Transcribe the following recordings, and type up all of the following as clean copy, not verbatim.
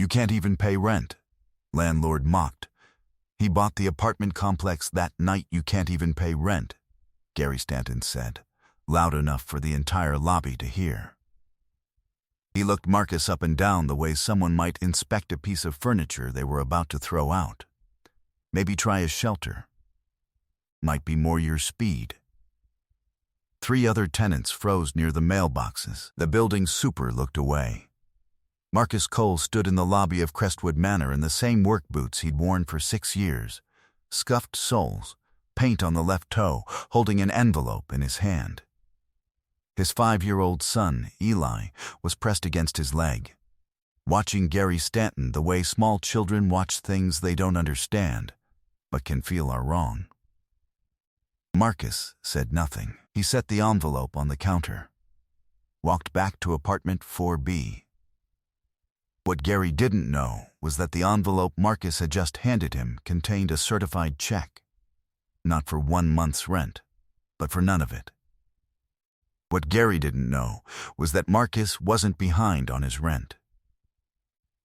You can't even pay rent," landlord mocked. "He bought the apartment complex that night. You can't even pay rent," Gary Stanton said, loud enough for the entire lobby to hear. He looked Marcus up and down the way someone might inspect a piece of furniture they were about to throw out. Maybe try a shelter. Might be more your speed. 3 other tenants froze near the mailboxes. The building's super looked away. Marcus Cole stood in the lobby of Crestwood Manor in the same work boots he'd worn for 6 years, scuffed soles, paint on the left toe, holding an envelope in his hand. His 5-year-old son, Eli, was pressed against his leg, watching Gary Stanton the way small children watch things they don't understand, but can feel are wrong. Marcus said nothing. He set the envelope on the counter, walked back to apartment 4B. What Gary didn't know was that the envelope Marcus had just handed him contained a certified check, not for 1 month's rent, but for none of it. What Gary didn't know was that Marcus wasn't behind on his rent.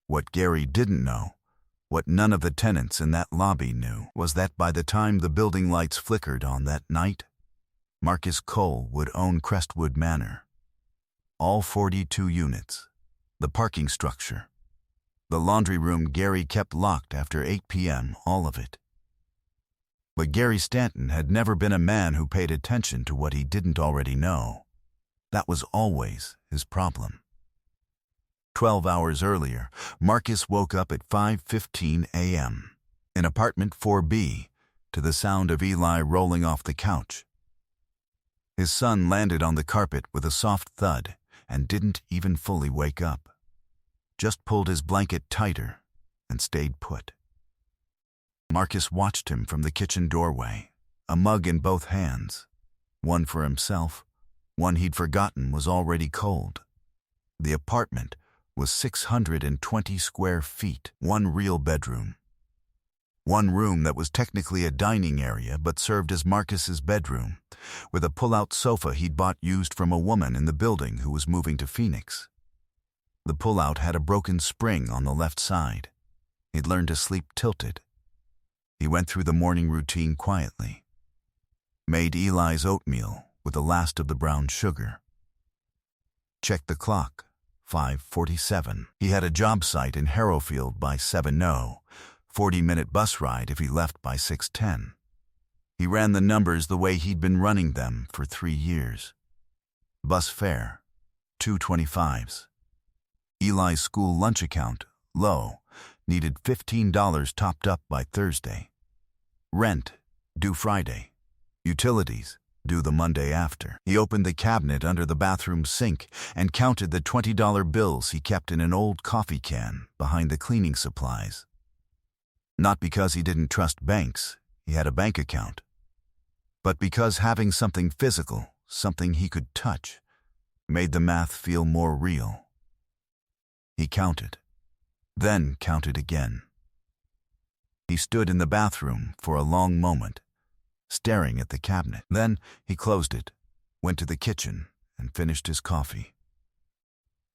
What Gary didn't know, what none of the tenants in that lobby knew, was that by the time the building lights flickered on that night, Marcus Cole would own Crestwood Manor. All 42 units, the parking structure, the laundry room Gary kept locked after 8 p.m., all of it. But Gary Stanton had never been a man who paid attention to what he didn't already know. That was always his problem. 12 hours earlier, Marcus woke up at 5:15 a.m. in apartment 4B to the sound of Eli rolling off the couch. His son landed on the carpet with a soft thud and didn't even fully wake up. Just pulled his blanket tighter and stayed put. Marcus watched him from the kitchen doorway, a mug in both hands, one for himself, one he'd forgotten was already cold. The apartment was 620 square feet, 1 real bedroom. 1 room that was technically a dining area but served as Marcus's bedroom, with a pull-out sofa he'd bought used from a woman in the building who was moving to Phoenix. The pull-out had a broken spring on the left side. He'd learned to sleep tilted. He went through the morning routine quietly. Made Eli's oatmeal with the last of the brown sugar. Checked the clock, 5:47. He had a job site in Harrowfield by 7:00, 40-minute bus ride if he left by 6:10. He ran the numbers the way he'd been running them for 3 years. Bus fare, $2.25s. Eli's school lunch account, low, needed $15 topped up by Thursday. Rent, due Friday. Utilities, due the Monday after. He opened the cabinet under the bathroom sink and counted the $20 bills he kept in an old coffee can behind the cleaning supplies. Not because he didn't trust banks, he had a bank account, but because having something physical, something he could touch, made the math feel more real. He counted, then counted again. He stood in the bathroom for a long moment, staring at the cabinet. Then he closed it, went to the kitchen, and finished his coffee.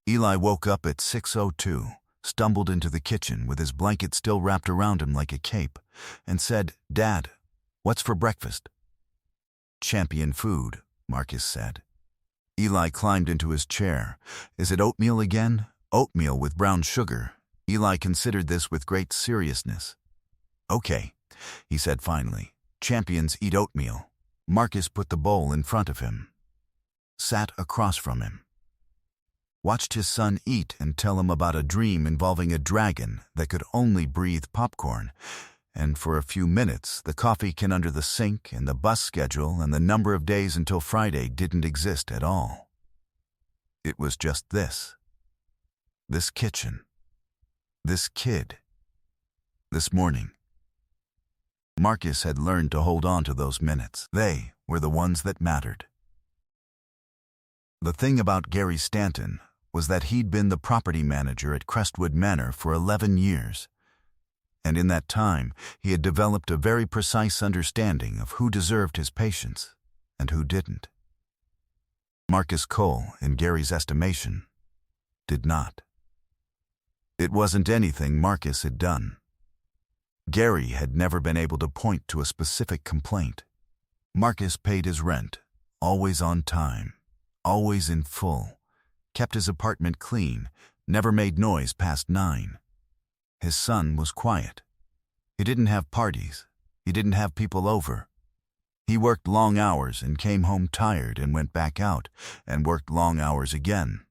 Eli woke up at 6:02, stumbled into the kitchen with his blanket still wrapped around him like a cape, and said, "Dad, what's for breakfast?" "Champion food," Marcus said. Eli climbed into his chair. "Is it oatmeal again? Oatmeal with brown sugar." Eli considered this with great seriousness. "Okay," he said finally. "Champions eat oatmeal." Marcus put the bowl in front of him, sat across from him, watched his son eat and tell him about a dream involving a dragon that could only breathe popcorn, and for a few minutes the coffee can under the sink and the bus schedule and the number of days until Friday didn't exist at all. It was just this kitchen, this kid, this morning. Marcus had learned to hold on to those minutes. They were the ones that mattered. The thing about Gary Stanton was that he'd been the property manager at Crestwood Manor for 11 years, and in that time he had developed a very precise understanding of who deserved his patience and who didn't. Marcus Cole, in Gary's estimation, did not. It wasn't anything Marcus had done. Gary had never been able to point to a specific complaint. Marcus paid his rent, always on time, always in full, kept his apartment clean, never made noise past 9. His son was quiet. He didn't have parties. He didn't have people over. He worked long hours and came home tired and went back out and worked long hours again.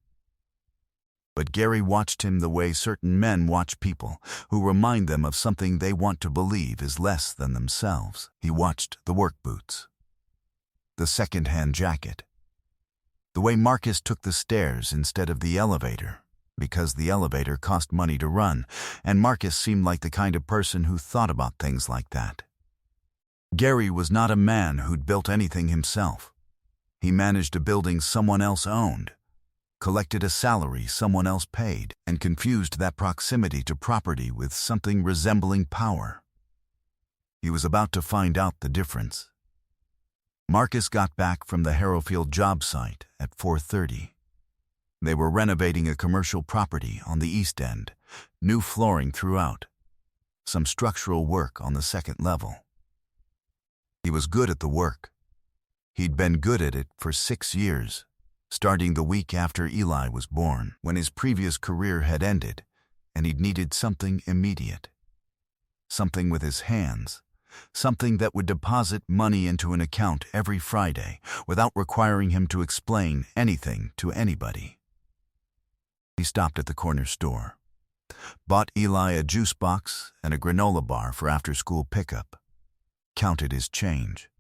But Gary watched him the way certain men watch people who remind them of something they want to believe is less than themselves. He watched the work boots, the second-hand jacket, the way Marcus took the stairs instead of the elevator, because the elevator cost money to run, and Marcus seemed like the kind of person who thought about things like that. Gary was not a man who'd built anything himself. He managed a building someone else owned, collected a salary someone else paid, and confused that proximity to property with something resembling power. He was about to find out the difference. Marcus got back from the Harrowfield job site at 4:30. They were renovating a commercial property on the East End, new flooring throughout, some structural work on the second level. He was good at the work. He'd been good at it for 6 years, starting the week after Eli was born, when his previous career had ended, and he'd needed something immediate. Something with his hands, something that would deposit money into an account every Friday without requiring him to explain anything to anybody. He stopped at the corner store, bought Eli a juice box and a granola bar for after-school pickup, counted his change.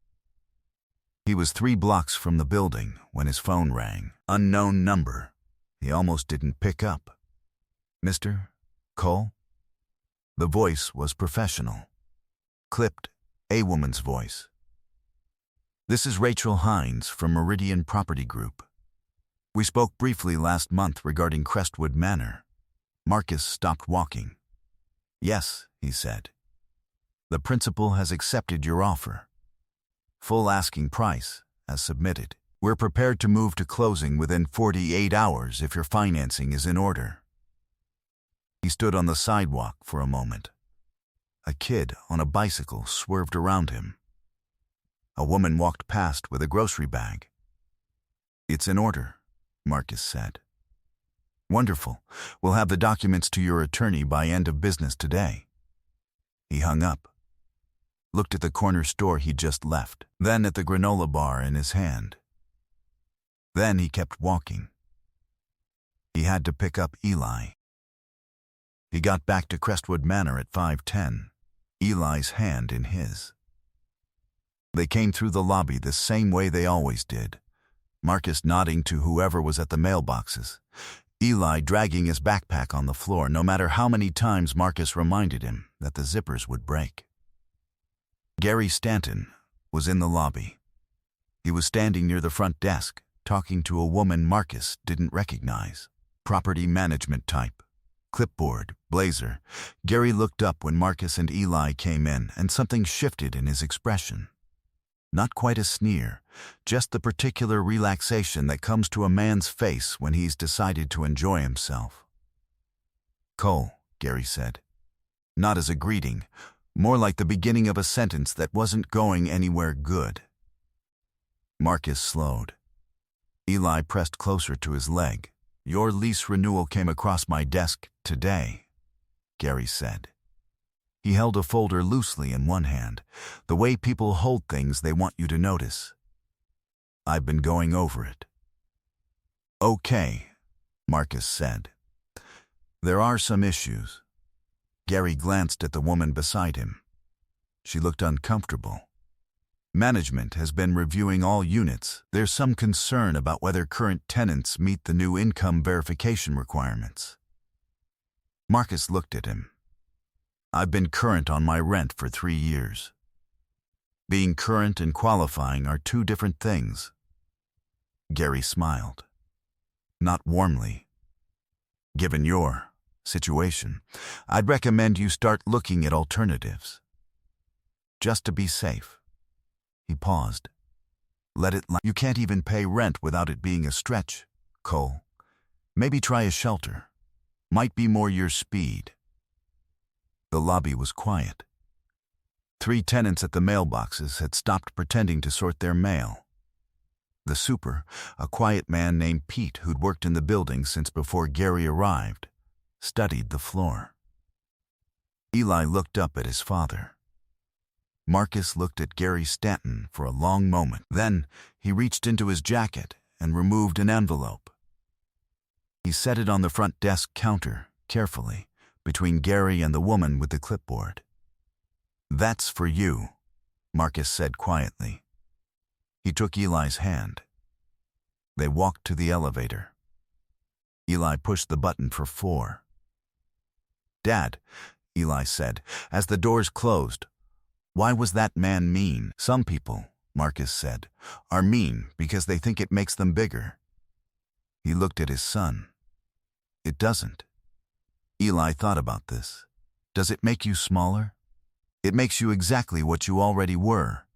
He was 3 blocks from the building when his phone rang. Unknown number. He almost didn't pick up. "Mr. Cole?" The voice was professional, clipped, a woman's voice. "This is Rachel Hines from Meridian Property Group. We spoke briefly last month regarding Crestwood Manor." Marcus stopped walking. "Yes," he said. "The principal has accepted your offer. Full asking price, as submitted. We're prepared to move to closing within 48 hours if your financing is in order." He stood on the sidewalk for a moment. A kid on a bicycle swerved around him. A woman walked past with a grocery bag. "It's in order," Marcus said. "Wonderful. We'll have the documents to your attorney by end of business today." He hung up, looked at the corner store he'd just left, then at the granola bar in his hand. Then he kept walking. He had to pick up Eli. He got back to Crestwood Manor at 5:10, Eli's hand in his. They came through the lobby the same way they always did, Marcus nodding to whoever was at the mailboxes, Eli dragging his backpack on the floor no matter how many times Marcus reminded him that the zippers would break. Gary Stanton was in the lobby. He was standing near the front desk, talking to a woman Marcus didn't recognize. Property management type, clipboard, blazer. Gary looked up when Marcus and Eli came in, and something shifted in his expression. Not quite a sneer, just the particular relaxation that comes to a man's face when he's decided to enjoy himself. "Cole," Gary said. Not as a greeting, more like the beginning of a sentence that wasn't going anywhere good. Marcus slowed. Eli pressed closer to his leg. "Your lease renewal came across my desk today," Gary said. He held a folder loosely in one hand, the way people hold things they want you to notice. "I've been going over it." "Okay," Marcus said. "There are some issues." Gary glanced at the woman beside him. She looked uncomfortable. "Management has been reviewing all units. There's some concern about whether current tenants meet the new income verification requirements." Marcus looked at him. "I've been current on my rent for 3 years. Being current and qualifying are 2 different things." Gary smiled. Not warmly. "Given your situation, I'd recommend you start looking at alternatives. Just to be safe." He paused. You can't even pay rent without it being a stretch, Cole. Maybe try a shelter. Might be more your speed. The lobby was quiet. 3 tenants at the mailboxes had stopped pretending to sort their mail. The super, a quiet man named Pete who'd worked in the building since before Gary arrived, studied the floor. Eli looked up at his father. Marcus looked at Gary Stanton for a long moment. Then he reached into his jacket and removed an envelope. He set it on the front desk counter, carefully, between Gary and the woman with the clipboard. "That's for you," Marcus said quietly. He took Eli's hand. They walked to the elevator. Eli pushed the button for 4. "Dad," Eli said, as the doors closed, "why was that man mean?" "Some people," Marcus said, "are mean because they think it makes them bigger." He looked at his son. "It doesn't." Eli thought about this. "Does it make you smaller? It makes you exactly what you already were."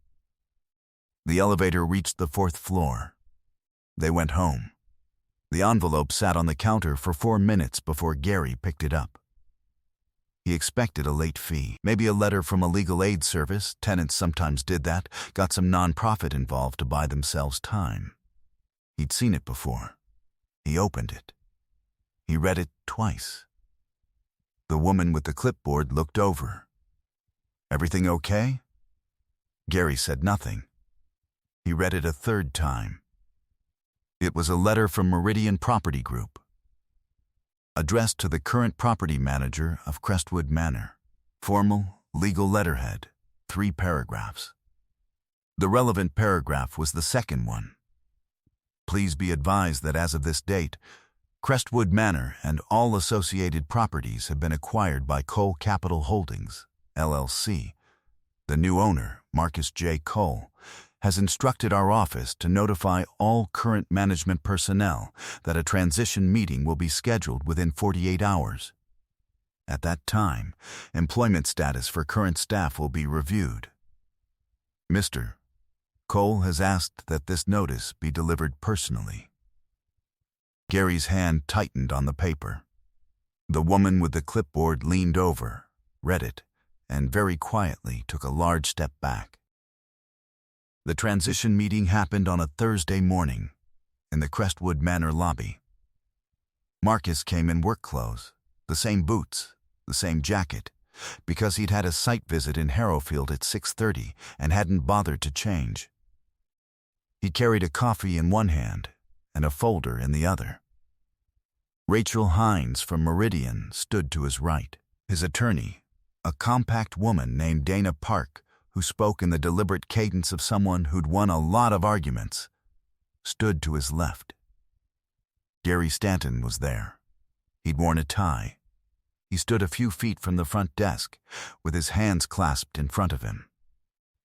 The elevator reached the 4th floor. They went home. The envelope sat on the counter for 4 minutes before Gary picked it up. He expected a late fee, maybe a letter from a legal aid service. Tenants sometimes did that, got some nonprofit involved to buy themselves time. He'd seen it before. He opened it. He read it twice. The woman with the clipboard looked over. "Everything okay?" Gary said nothing. He read it a 3rd time. It was a letter from Meridian Property Group, addressed to the current property manager of Crestwood Manor. Formal, legal letterhead, 3 paragraphs. The relevant paragraph was the 2nd one. "Please be advised that as of this date, Crestwood Manor and all associated properties have been acquired by Cole Capital Holdings, LLC. The new owner, Marcus J. Cole, has instructed our office to notify all current management personnel that a transition meeting will be scheduled within 48 hours. At that time, employment status for current staff will be reviewed. Mr. Cole has asked that this notice be delivered personally." Gary's hand tightened on the paper. The woman with the clipboard leaned over, read it, and very quietly took a large step back. The transition meeting happened on a Thursday morning in the Crestwood Manor lobby. Marcus came in work clothes, the same boots, the same jacket, because he'd had a site visit in Harrowfield at 6:30 and hadn't bothered to change. He carried a coffee in one hand and a folder in the other. Rachel Hines from Meridian stood to his right. His attorney, a compact woman named Dana Park, who spoke in the deliberate cadence of someone who'd won a lot of arguments, stood to his left. Gary Stanton was there. He'd worn a tie. He stood a few feet from the front desk, with his hands clasped in front of him.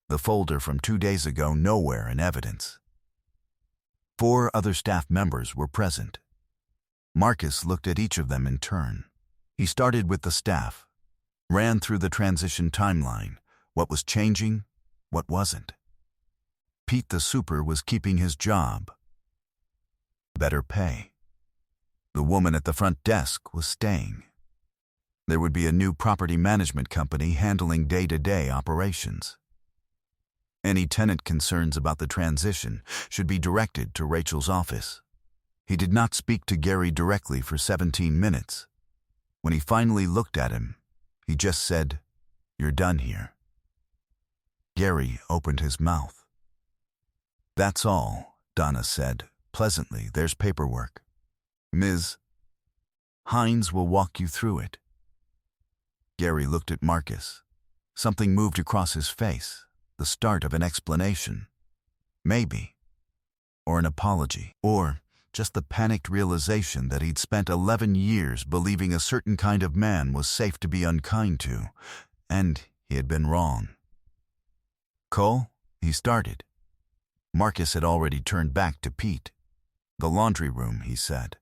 The folder from 2 days ago nowhere in evidence. 4 other staff members were present. Marcus looked at each of them in turn. He started with the staff, ran through the transition timeline, what was changing, what wasn't. Pete the super was keeping his job. Better pay. The woman at the front desk was staying. There would be a new property management company handling day-to-day operations. Any tenant concerns about the transition should be directed to Rachel's office. He did not speak to Gary directly for 17 minutes. When he finally looked at him, he just said, "You're done here." Gary opened his mouth. "That's all," Donna said, pleasantly. "There's paperwork. Ms. Hines will walk you through it." Gary looked at Marcus. Something moved across his face, the start of an explanation. Maybe. Or an apology. Or just the panicked realization that he'd spent 11 years believing a certain kind of man was safe to be unkind to, and he had been wrong. "Cole," he started. Marcus had already turned back to Pete. "The laundry room," he said.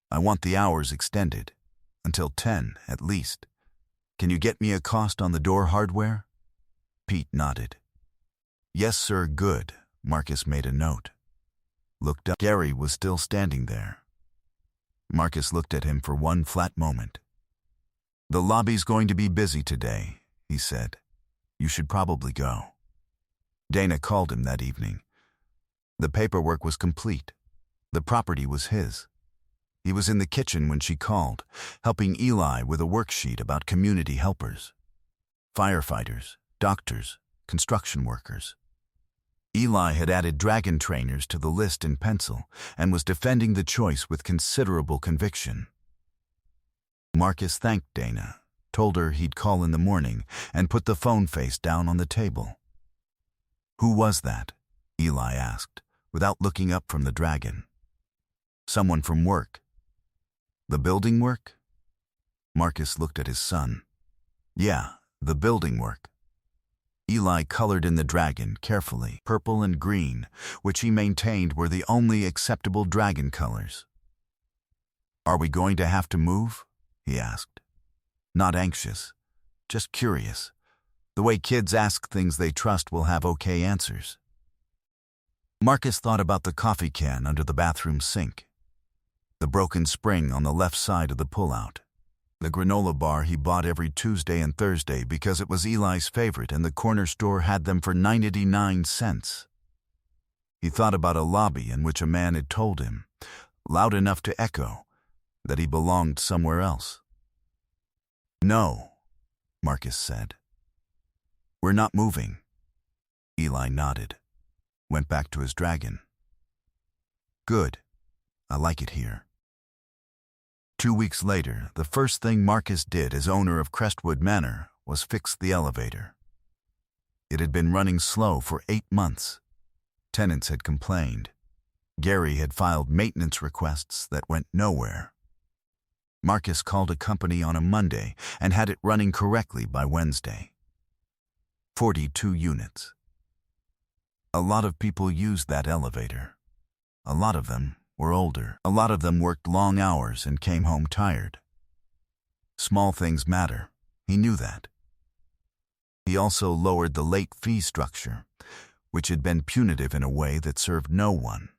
"I want the hours extended. Until 10, at least. Can you get me a cost on the door hardware?" Pete nodded. "Yes, sir, good." Marcus made a note. Looked up. Gary was still standing there. Marcus looked at him for one flat moment. "The lobby's going to be busy today," he said. "You should probably go." Dana called him that evening. The paperwork was complete. The property was his. He was in the kitchen when she called, helping Eli with a worksheet about community helpers. Firefighters, doctors, construction workers. Eli had added dragon trainers to the list in pencil and was defending the choice with considerable conviction. Marcus thanked Dana, told her he'd call in the morning, and put the phone face down on the table. "Who was that?" Eli asked, without looking up from the dragon. "Someone from work." "The building work?" Marcus looked at his son. "Yeah, the building work." Eli colored in the dragon carefully, purple and green, which he maintained were the only acceptable dragon colors. "Are we going to have to move?" he asked. Not anxious, just curious. The way kids ask things they trust will have okay answers. Marcus thought about the coffee can under the bathroom sink, the broken spring on the left side of the pullout, the granola bar he bought every Tuesday and Thursday because it was Eli's favorite and the corner store had them for 99 cents. He thought about a lobby in which a man had told him, loud enough to echo, that he belonged somewhere else. "No," Marcus said. "We're not moving." Eli nodded, went back to his dragon. "Good. I like it here." 2 weeks later, the first thing Marcus did as owner of Crestwood Manor was fix the elevator. It had been running slow for 8 months. Tenants had complained. Gary had filed maintenance requests that went nowhere. Marcus called a company on a Monday and had it running correctly by Wednesday. 42 units. A lot of people used that elevator. A lot of them were older. A lot of them worked long hours and came home tired. Small things matter. He knew that. He also lowered the late fee structure, which had been punitive in a way that served no one.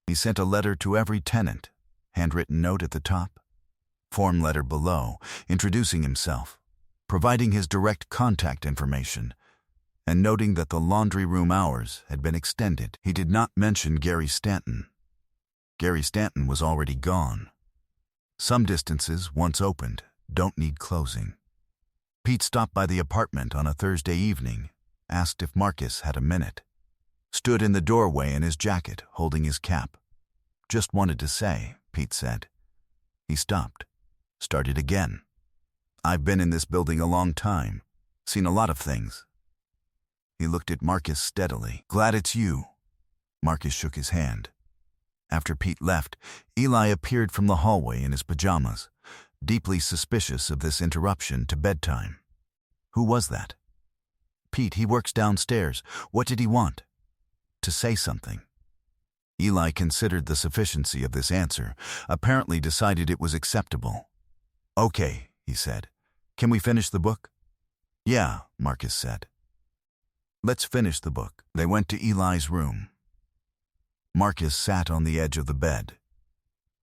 He sent a letter to every tenant, handwritten note at the top, form letter below, introducing himself, providing his direct contact information, and noting that the laundry room hours had been extended. He did not mention Gary Stanton. Gary Stanton was already gone. Some distances, once opened, don't need closing. Pete stopped by the apartment on a Thursday evening, asked if Marcus had a minute. Stood in the doorway in his jacket, holding his cap. "Just wanted to say," Pete said. He stopped, started again. "I've been in this building a long time, seen a lot of things." He looked at Marcus steadily. "Glad it's you." Marcus shook his hand. After Pete left, Eli appeared from the hallway in his pajamas, deeply suspicious of this interruption to bedtime. "Who was that?" "Pete, he works downstairs. What did he want?" "To say something." Eli considered the sufficiency of this answer, apparently decided it was acceptable. "Okay," he said. "Can we finish the book?" "Yeah," Marcus said. "Let's finish the book." They went to Eli's room. Marcus sat on the edge of the bed.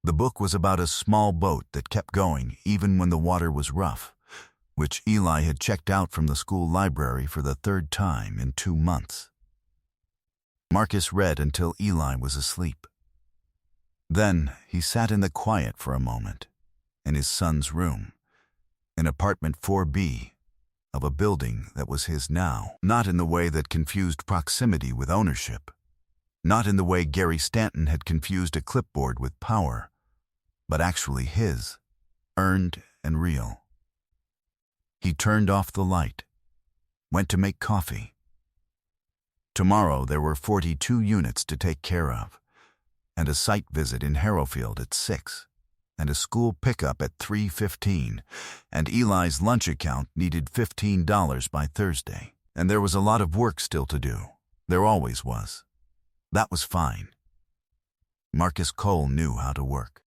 The book was about a small boat that kept going even when the water was rough, which Eli had checked out from the school library for the 3rd time in 2 months. Marcus read until Eli was asleep. Then he sat in the quiet for a moment, in his son's room, in apartment 4B of a building that was his now, not in the way that confused proximity with ownership, not in the way Gary Stanton had confused a clipboard with power, but actually his, earned and real. He turned off the light, went to make coffee. Tomorrow there were 42 units to take care of, and a site visit in Harrowfield at 6, and a school pickup at 3:15, and Eli's lunch account needed $15 by Thursday. And there was a lot of work still to do. There always was. That was fine. Marcus Cole knew how to work.